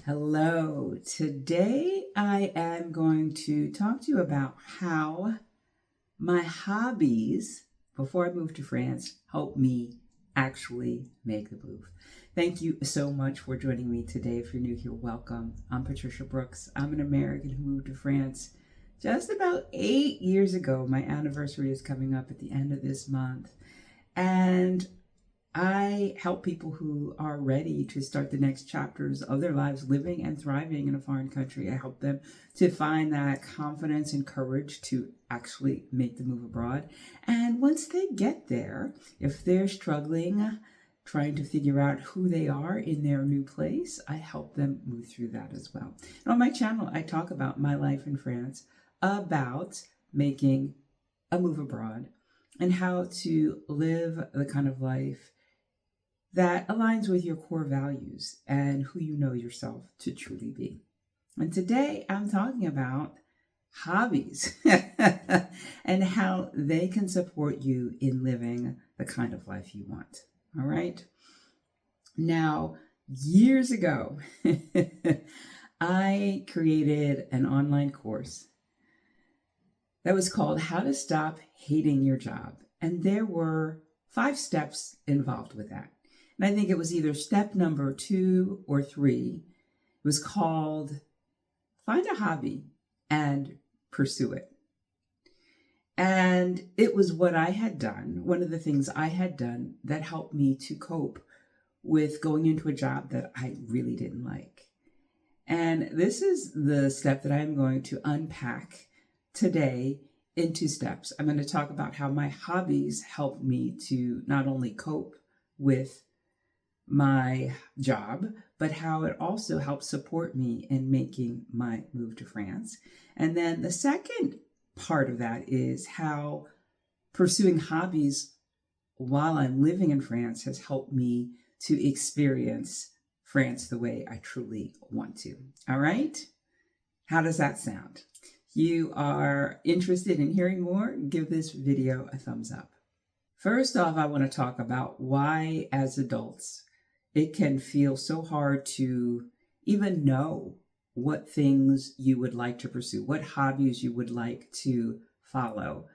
Hello. Today I am going to talk to you about how my hobbies before I moved to France helped me actually make the move. Thank you so much for joining me today. If you're new here, welcome. I'm Patricia Brooks. I'm an American who moved to France just about 8 years ago. My anniversary is coming up at the end of this month. And I help people who are ready to start the next chapters of their lives living and thriving in a foreign country. I help them to find that confidence and courage to actually make the move abroad. And once they get there, if they're struggling, trying to figure out who they are in their new place, I help them move through that as well. And on my channel, I talk about my life in France, about making a move abroad, and how to live the kind of life that aligns with your core values and who you know yourself to truly be. And today I'm talking about hobbies and how they can support you in living the kind of life you want. All right. Now, years ago, I created an online course that was called How to Stop Hating Your Job. And there were 5 steps involved with that. And I think it was either step number 2 or 3. It was called Find a Hobby and Pursue It. And it was what I had done, one of the things I had done that helped me to cope with going into a job that I really didn't like. And this is the step that I'm going to unpack today in 2 steps. I'm going to talk about how my hobbies help me to not only cope with my job, but how it also helps support me in making my move to France. And then the second part of that is how pursuing hobbies while I'm living in France has helped me to experience France the way I truly want to. All right? How does that sound? You are interested in hearing more? Give this video a thumbs up. First off, I want to talk about why, as adults, it can feel so hard to even know what things you would like to pursue, what hobbies you would like to follow,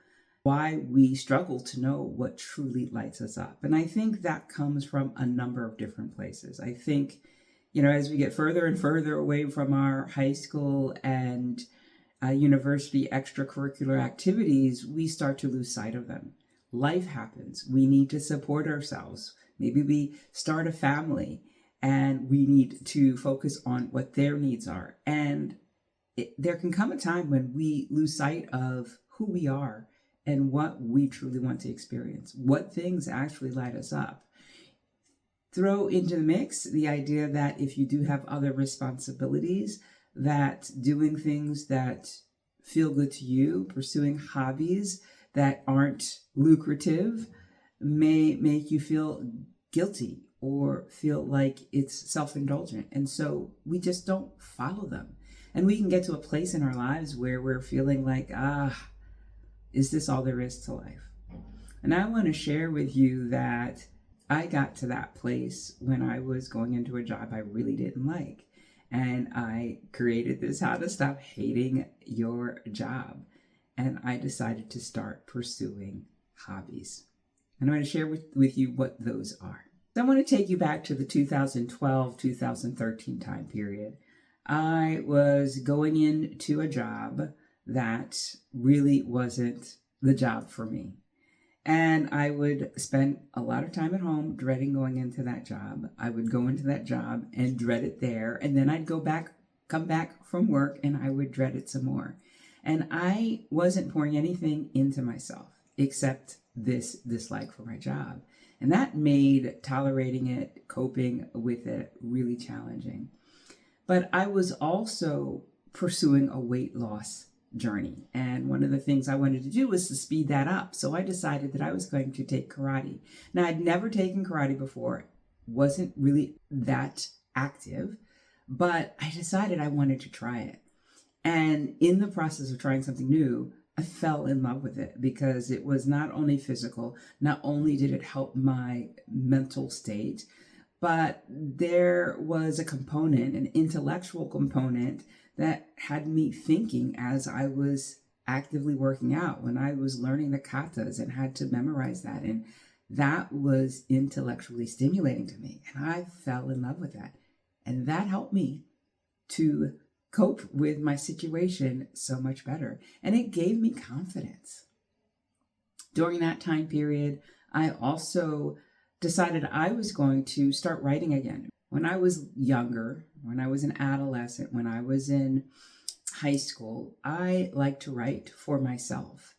why we struggle to know what truly lights us up. And I think that comes from a number of different places. I think, as we get further and further away from our high school and university extracurricular activities, we start to lose sight of them. Life happens. We need to support ourselves. Maybe we start a family and we need to focus on what their needs are. And there can come a time when we lose sight of who we are and what we truly want to experience, what things actually light us up. Throw into the mix the idea that if you do have other responsibilities, that doing things that feel good to you, pursuing hobbies that aren't lucrative, may make you feel guilty or feel like it's self-indulgent. And so we just don't follow them. And we can get to a place in our lives where we're feeling like, is this all there is to life? And I want to share with you that I got to that place when I was going into a job I really didn't like. And I created this How to Stop Hating Your Job. And I decided to start pursuing hobbies. And I'm going to share with you what those are. So I want to take you back to the 2012-2013 time period. I was going into a job that really wasn't the job for me. And I would spend a lot of time at home dreading going into that job. I would go into that job and dread it there. And then I'd come back from work and I would dread it some more. And I wasn't pouring anything into myself except this dislike for my job. And that made tolerating it, coping with it really challenging. But I was also pursuing a weight loss journey. And one of the things I wanted to do was to speed that up. So I decided that I was going to take karate. Now, I'd never taken karate before, wasn't really that active, but I decided I wanted to try it. And in the process of trying something new, I fell in love with it because it was not only physical, not only did it help my mental state, but there was a component, an intellectual component, that had me thinking as I was actively working out, when I was learning the katas and had to memorize that. And that was intellectually stimulating to me. And I fell in love with that. And that helped me to cope with my situation so much better. And it gave me confidence. During that time period, I also decided I was going to start writing again. When I was younger, when I was an adolescent, when I was in high school, I liked to write for myself.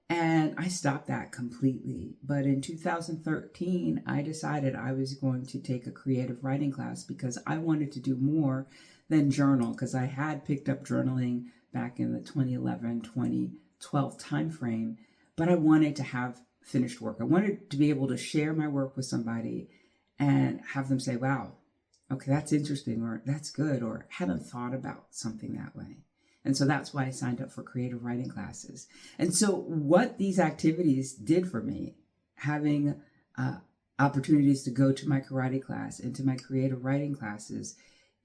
And I stopped that completely. But in 2013, I decided I was going to take a creative writing class because I wanted to do more than journal, because I had picked up journaling back in the 2011, 2012 timeframe, but I wanted to have finished work. I wanted to be able to share my work with somebody and have them say, wow, okay, that's interesting, or that's good, or hadn't thought about something that way. And so that's why I signed up for creative writing classes. And so what these activities did for me, having opportunities to go to my karate class and to my creative writing classes,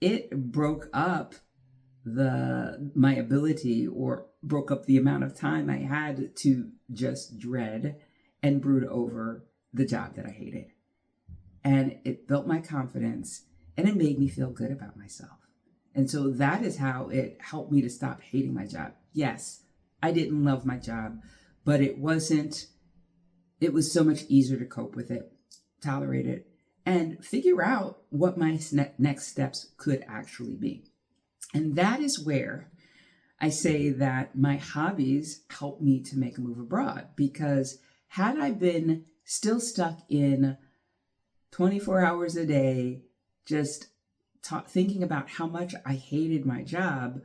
it broke up my ability, or broke up the amount of time I had to just dread and brood over the job that I hated. And it built my confidence, and it made me feel good about myself. And so that is how it helped me to stop hating my job. Yes, I didn't love my job, but it was so much easier to cope with it, tolerate it, and figure out what my next steps could actually be. And that is where I say that my hobbies helped me to make a move abroad, because had I been still stuck in 24 hours a day, just thinking about how much I hated my job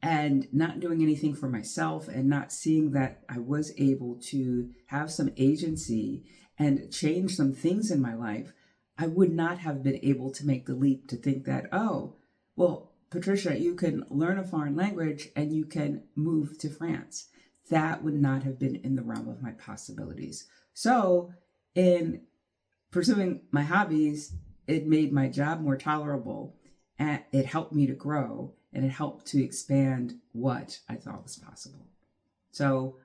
and not doing anything for myself, and not seeing that I was able to have some agency and change some things in my life, I would not have been able to make the leap to think that, oh, well, Patricia, you can learn a foreign language and you can move to France. That would not have been in the realm of my possibilities. So in pursuing my hobbies, it made my job more tolerable, and it helped me to grow, and it helped to expand what I thought was possible. So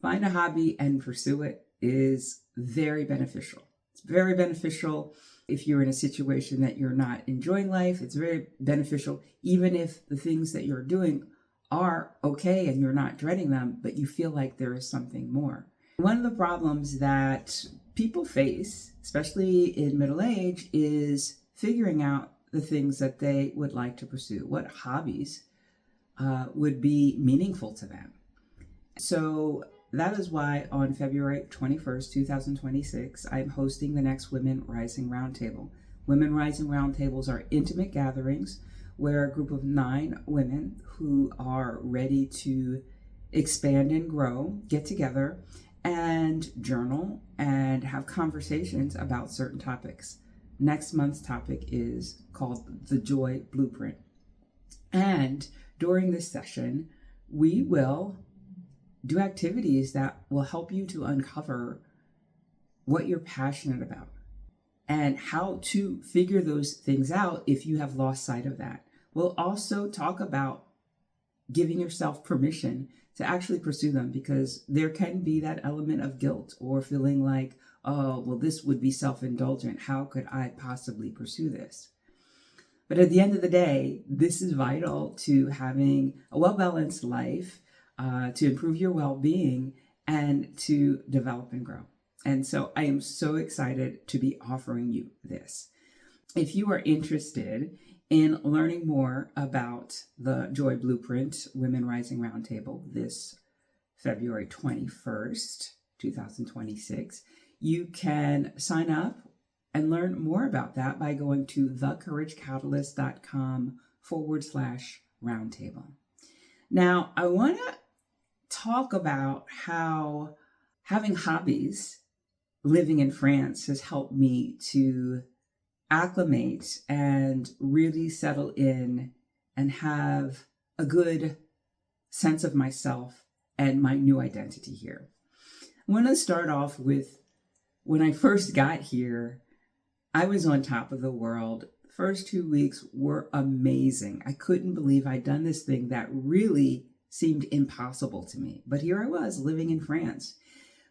find a hobby and pursue it is very beneficial. It's very beneficial if you're in a situation that you're not enjoying life. It's very beneficial even if the things that you're doing are okay and you're not dreading them, but you feel like there is something more. One of the problems that people face, especially in middle age, is figuring out the things that they would like to pursue, what hobbies would be meaningful to them. So that is why on February 21st, 2026, I'm hosting the next Women Rising Roundtable. Women Rising Roundtables are intimate gatherings where a group of 9 women who are ready to expand and grow get together and journal and have conversations about certain topics. Next month's topic is called the Joy Blueprint. And during this session, we will do activities that will help you to uncover what you're passionate about and how to figure those things out if you have lost sight of that. We'll also talk about giving yourself permission to actually pursue them, because there can be that element of guilt or feeling like, oh, well, this would be self-indulgent. How could I possibly pursue this? But at the end of the day, this is vital to having a well-balanced life, to improve your well-being, and to develop and grow. And so I am so excited to be offering you this. If you are interested in learning more about the Joy Blueprint Women Rising Roundtable this February 21st, 2026, you can sign up and learn more about that by going to thecouragecatalyst.com/roundtable. Now, I want to talk about how having hobbies living in France has helped me to acclimate and really settle in and have a good sense of myself and my new identity here. I want to start off with when I first got here. I was on top of the world. The first 2 weeks were amazing. I couldn't believe I'd done this thing that really seemed impossible to me. But here I was living in France.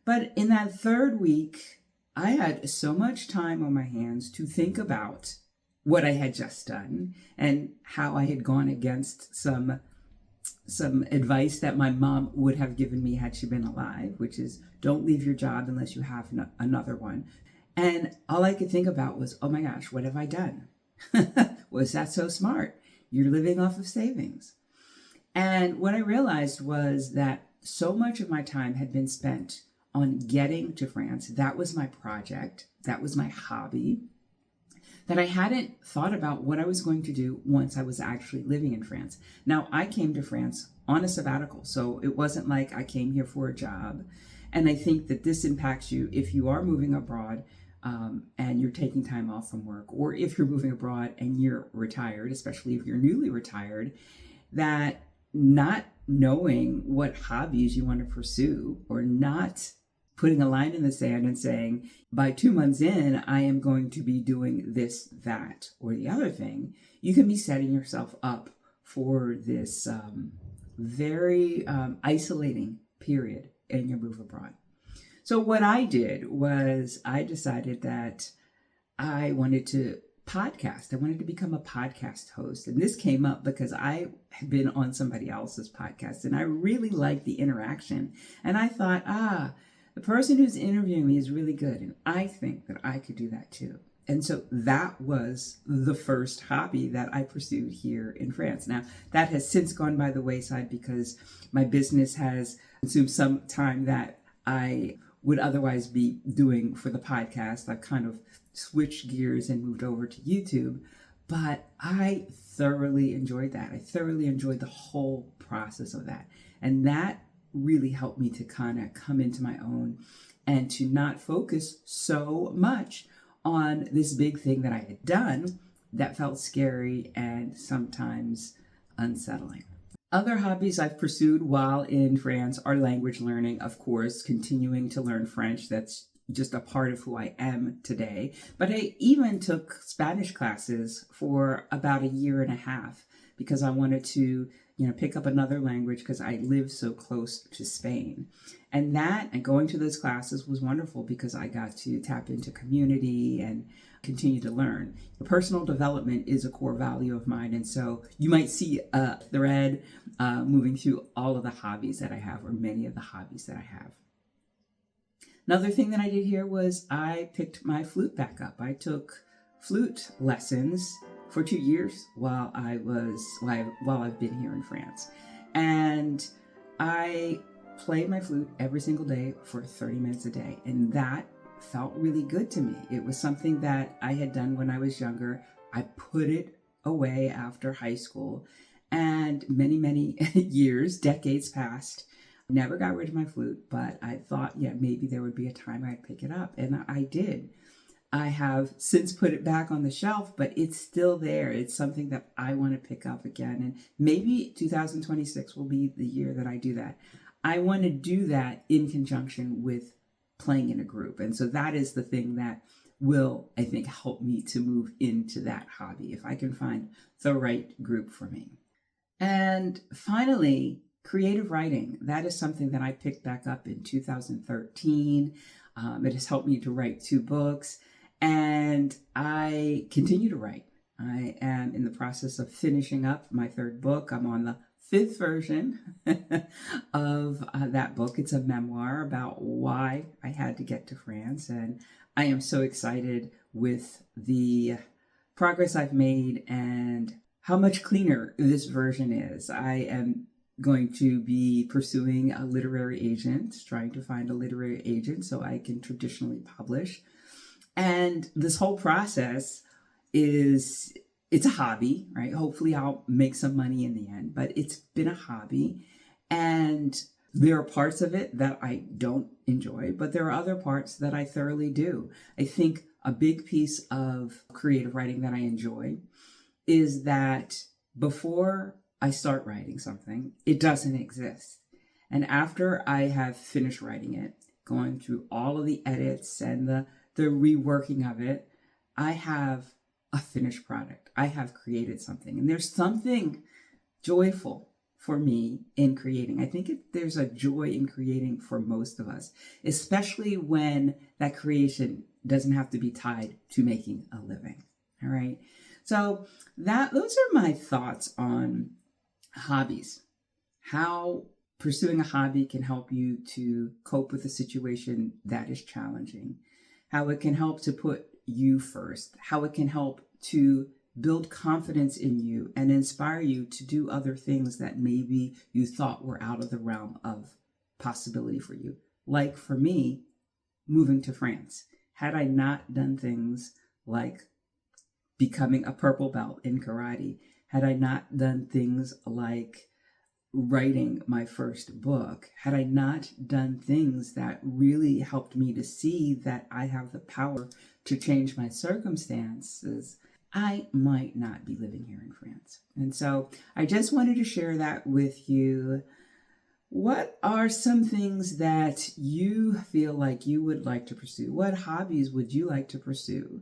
But in that third week, I had so much time on my hands to think about what I had just done and how I had gone against some advice that my mom would have given me had she been alive, which is don't leave your job unless you have another one. And all I could think about was, oh my gosh, what have I done? Was that so smart? You're living off of savings. And what I realized was that so much of my time had been spent on getting to France. That was my project. That was my hobby. That I hadn't thought about what I was going to do once I was actually living in France. Now, I came to France on a sabbatical, so it wasn't like I came here for a job. And I think that this impacts you if you are moving abroad and you're taking time off from work, or if you're moving abroad and you're retired, especially if you're newly retired, that not knowing what hobbies you want to pursue, or not putting a line in the sand and saying, by 2 months in, I am going to be doing this, that, or the other thing, you can be setting yourself up for this very isolating period in your move abroad. So what I did was I decided that I wanted to podcast. I wanted to become a podcast host. And this came up because I had been on somebody else's podcast and I really liked the interaction. And I thought, the person who's interviewing me is really good, and I think that I could do that too. And so that was the first hobby that I pursued here in France. Now, that has since gone by the wayside because my business has consumed some time that I would otherwise be doing for the podcast. I've kind of switched gears and moved over to YouTube, but I thoroughly enjoyed that. I thoroughly enjoyed the whole process of that. And that really helped me to kind of come into my own and to not focus so much on this big thing that I had done that felt scary and sometimes unsettling. Other hobbies I've pursued while in France are language learning, of course, continuing to learn French. That's just a part of who I am today. But I even took Spanish classes for about 1.5 years because I wanted to pick up another language because I live so close to Spain. And going to those classes was wonderful because I got to tap into community and continue to learn. Personal development is a core value of mine. And so you might see a thread moving through all of the hobbies that I have, or many of the hobbies that I have. Another thing that I did here was I picked my flute back up. I took flute lessons for 2 years while I've been here in France. And I played my flute every single day for 30 minutes a day. And that felt really good to me. It was something that I had done when I was younger. I put it away after high school, and many years, decades passed. Never got rid of my flute, but I thought, maybe there would be a time I'd pick it up. And I did. I have since put it back on the shelf, but it's still there. It's something that I want to pick up again. And maybe 2026 will be the year that I do that. I want to do that in conjunction with playing in a group. And so that is the thing that will, I think, help me to move into that hobby if I can find the right group for me. And finally, creative writing. That is something that I picked back up in 2013. It has helped me to write 2 books. And I continue to write. I am in the process of finishing up my 3rd book. I'm on the 5th version of that book. It's a memoir about why I had to get to France. And I am so excited with the progress I've made and how much cleaner this version is. I am going to be pursuing a literary agent, trying to find a literary agent so I can traditionally publish. And this whole process it's a hobby, right? Hopefully I'll make some money in the end, but it's been a hobby. And there are parts of it that I don't enjoy, but there are other parts that I thoroughly do. I think a big piece of creative writing that I enjoy is that before I start writing something, it doesn't exist. And after I have finished writing it, going through all of the edits and the reworking of it, I have a finished product. I have created something. And there's something joyful for me in creating. I think there's a joy in creating for most of us, especially when that creation doesn't have to be tied to making a living. All right. So those are my thoughts on hobbies, how pursuing a hobby can help you to cope with a situation that is challenging, how it can help to put you first, how it can help to build confidence in you and inspire you to do other things that maybe you thought were out of the realm of possibility for you. Like for me, moving to France. Had I not done things like becoming a purple belt in karate, had I not done things like writing my first book, had I not done things that really helped me to see that I have the power to change my circumstances, I might not be living here in France. And so I just wanted to share that with you. What are some things that you feel like you would like to pursue? What hobbies would you like to pursue?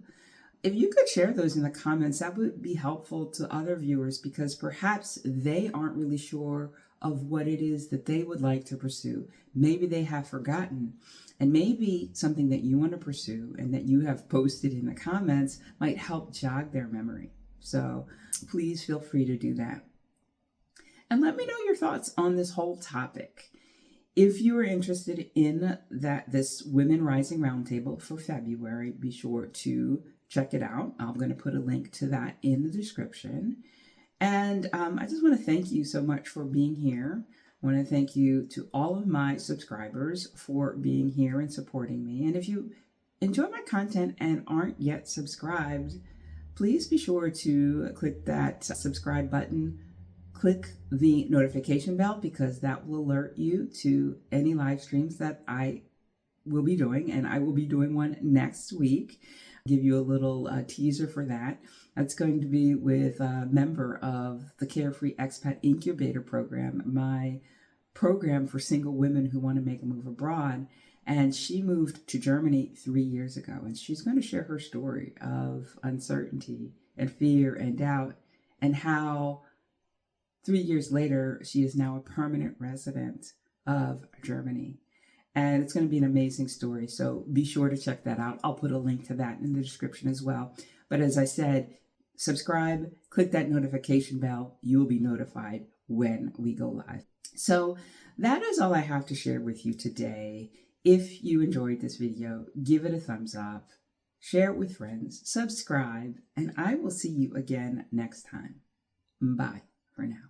If you could share those in the comments, that would be helpful to other viewers because perhaps they aren't really sure of what it is that they would like to pursue. Maybe they have forgotten, and maybe something that you want to pursue and that you have posted in the comments might help jog their memory. So please feel free to do that. And let me know your thoughts on this whole topic. If you are interested in this Women Rising Roundtable for February, be sure to check it out. I'm going to put a link to that in the description. And I just want to thank you so much for being here. I want to thank you to all of my subscribers for being here and supporting me. And if you enjoy my content and aren't yet subscribed, please be sure to click that subscribe button. Click the notification bell because that will alert you to any live streams that I will be doing. And I will be doing one next week. Give you a little teaser for that. That's going to be with a member of the Carefree Expat Incubator Program, my program for single women who want to make a move abroad. And she moved to Germany 3 years ago. And she's going to share her story of uncertainty and fear and doubt and how 3 years later, she is now a permanent resident of Germany. And it's going to be an amazing story. So be sure to check that out. I'll put a link to that in the description as well. But as I said, subscribe, click that notification bell. You will be notified when we go live. So that is all I have to share with you today. If you enjoyed this video, give it a thumbs up, share it with friends, subscribe, and I will see you again next time. Bye for now.